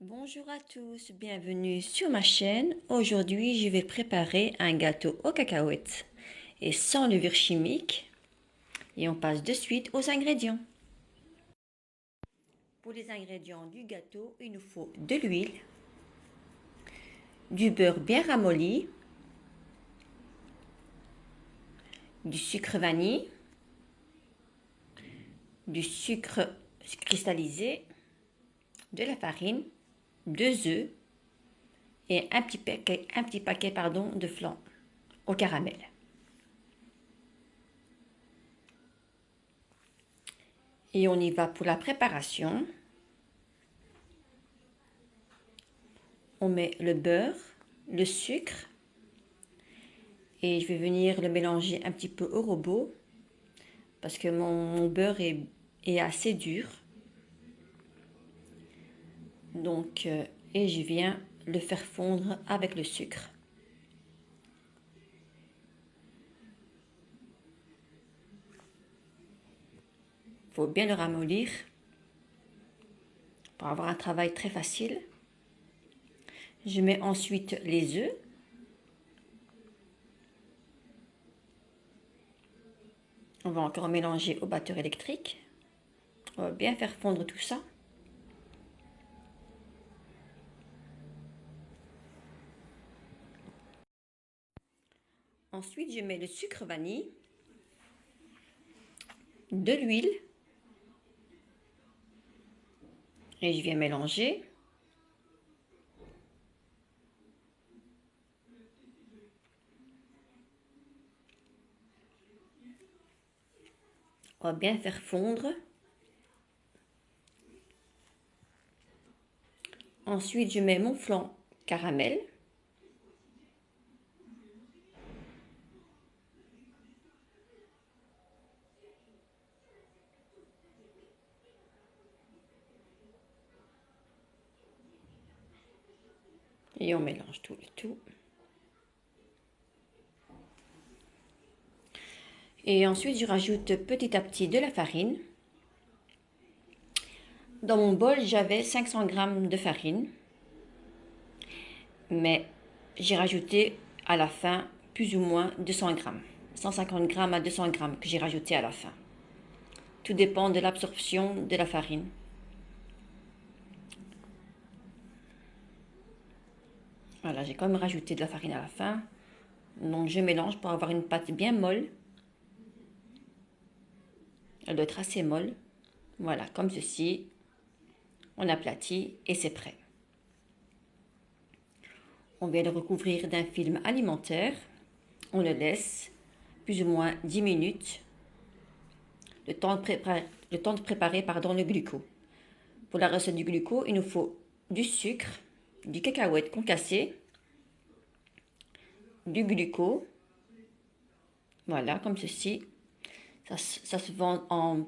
Bonjour à tous, bienvenue sur ma chaîne. Aujourd'hui, je vais préparer un gâteau aux cacahuètes et sans levure chimique. Et on passe de suite aux ingrédients. Pour les ingrédients du gâteau, il nous faut de l'huile, du beurre bien ramolli, du sucre vanille, du sucre cristallisé, de la farine, 2 œufs et un petit paquet de flan au caramel. Et on y va pour la préparation. On met le beurre, le sucre et je vais venir le mélanger un petit peu au robot parce que mon beurre est assez dur. Donc, et je viens le faire fondre avec le sucre. Il faut bien le ramollir pour avoir un travail très facile. Je mets ensuite les œufs. On va encore mélanger au batteur électrique. On va bien faire fondre tout ça. Ensuite, je mets le sucre vanille, de l'huile et je viens mélanger. On va bien faire fondre. Ensuite, je mets mon flan caramel. Et on mélange tout le tout. Et ensuite, je rajoute petit à petit de la farine. Dans mon bol, j'avais 500 g de farine. Mais j'ai rajouté à la fin plus ou moins 200 g. 150 g à 200 g que j'ai rajouté à la fin. Tout dépend de l'absorption de la farine. Voilà, j'ai quand même rajouté de la farine à la fin. Donc je mélange pour avoir une pâte bien molle. Elle doit être assez molle. Voilà, comme ceci. On aplatit et c'est prêt. On vient le recouvrir d'un film alimentaire. On le laisse plus ou moins 10 minutes. Le temps de préparer le gluco. Pour la recette du gluco, il nous faut du sucre, du cacahuète concassé, du gluco. Voilà, comme ceci. Ça se vend en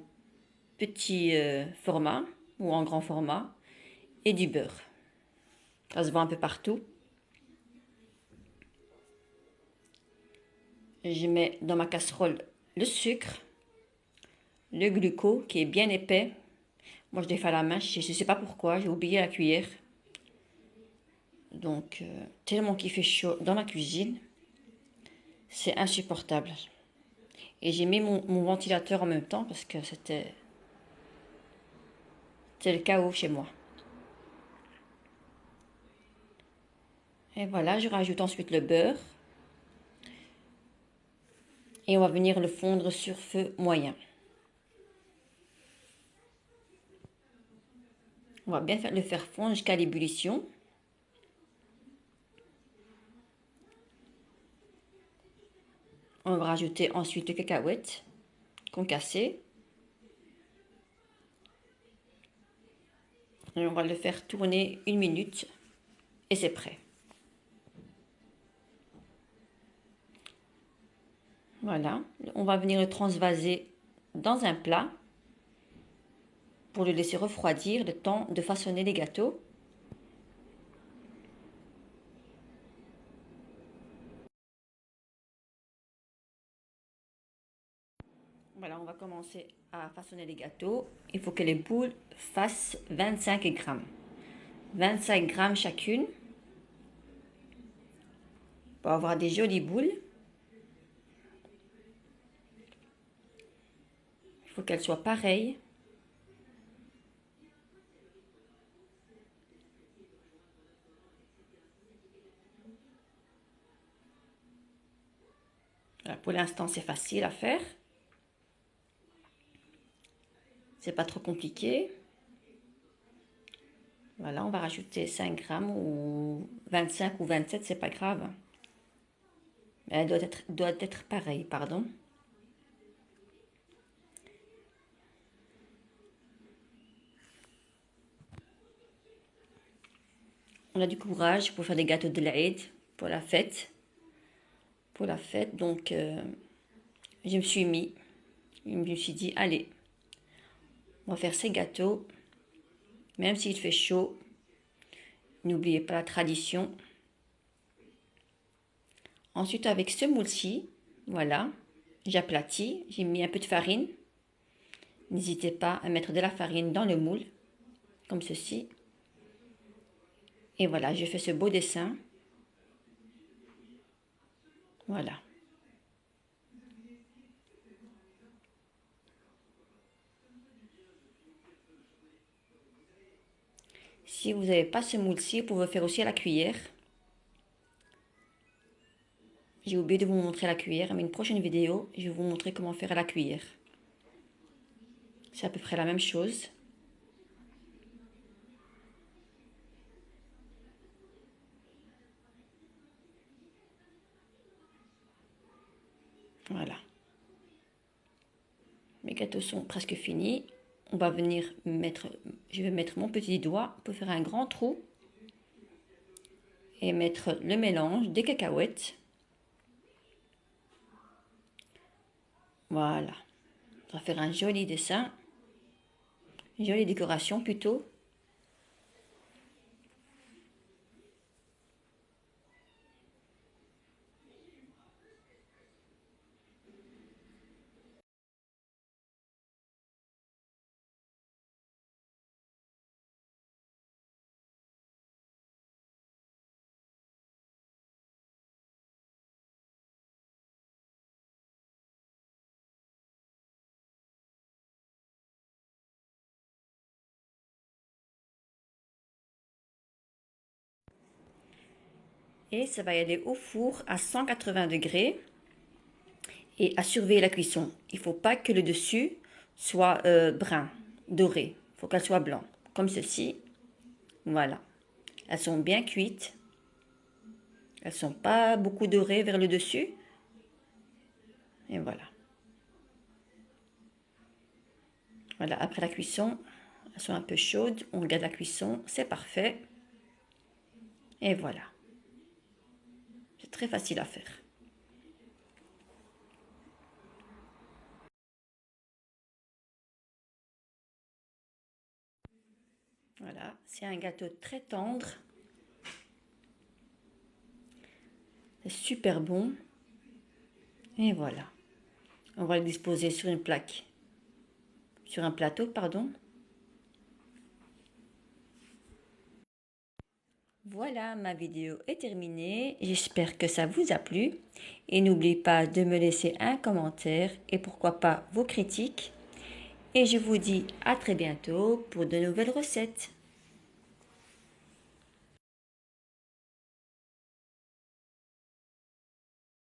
petit format ou en grand format. Et du beurre. Ça se vend un peu partout. Je mets dans ma casserole le sucre, le gluco qui est bien épais. Moi, je l'ai fait à la main, je ne sais pas pourquoi, j'ai oublié la cuillère. Donc, tellement qu'il fait chaud dans ma cuisine, c'est insupportable. Et j'ai mis mon ventilateur en même temps parce que c'était le chaos chez moi. Et voilà, je rajoute ensuite le beurre. Et on va venir le fondre sur feu moyen. On va bien le faire fondre jusqu'à l'ébullition. On va rajouter ensuite le cacahuète concassé. Et on va le faire tourner 1 minute et c'est prêt. Voilà, on va venir le transvaser dans un plat pour le laisser refroidir le temps de façonner les gâteaux. Voilà, on va commencer à façonner les gâteaux. Il faut que les boules fassent 25 grammes. 25 grammes chacune pour avoir des jolies boules. Il faut qu'elles soient pareilles. Voilà, pour l'instant, c'est facile à faire. C'est pas trop compliqué. Voilà, on va rajouter 5 grammes ou 25 ou 27, c'est pas grave. Elle doit être pareille, pardon. On a du courage pour faire des gâteaux de l'Aïd, pour la fête. Pour la fête, donc je me suis dit, allez, on va faire ces gâteaux, même s'il fait chaud. N'oubliez pas la tradition. Ensuite, avec ce moule-ci, voilà, j'aplatis, j'ai mis un peu de farine. N'hésitez pas à mettre de la farine dans le moule, comme ceci. Et voilà, je fais ce beau dessin. Voilà. Si vous n'avez pas ce moule-ci, vous pouvez faire aussi à la cuillère. J'ai oublié de vous montrer la cuillère, mais une prochaine vidéo, je vais vous montrer comment faire à la cuillère. C'est à peu près la même chose. Voilà. Mes gâteaux sont presque finis. On va venir je vais mettre mon petit doigt pour faire un grand trou et mettre le mélange des cacahuètes. Voilà. On va faire un joli dessin, une jolie décoration plutôt. Et ça va y aller au four à 180 degrés et à surveiller la cuisson. Il ne faut pas que le dessus soit brun, doré. Il faut qu'elle soit blanc, comme ceci. Voilà. Elles sont bien cuites. Elles ne sont pas beaucoup dorées vers le dessus. Et voilà. Voilà, après la cuisson, elles sont un peu chaudes. On regarde la cuisson, c'est parfait. Et voilà. C'est très facile à faire. Voilà, c'est un gâteau très tendre. C'est super bon. Et voilà. On va le disposer sur une plaque. Sur un plateau, pardon. Voilà, ma vidéo est terminée. J'espère que ça vous a plu. Et n'oubliez pas de me laisser un commentaire et pourquoi pas vos critiques. Et je vous dis à très bientôt pour de nouvelles recettes.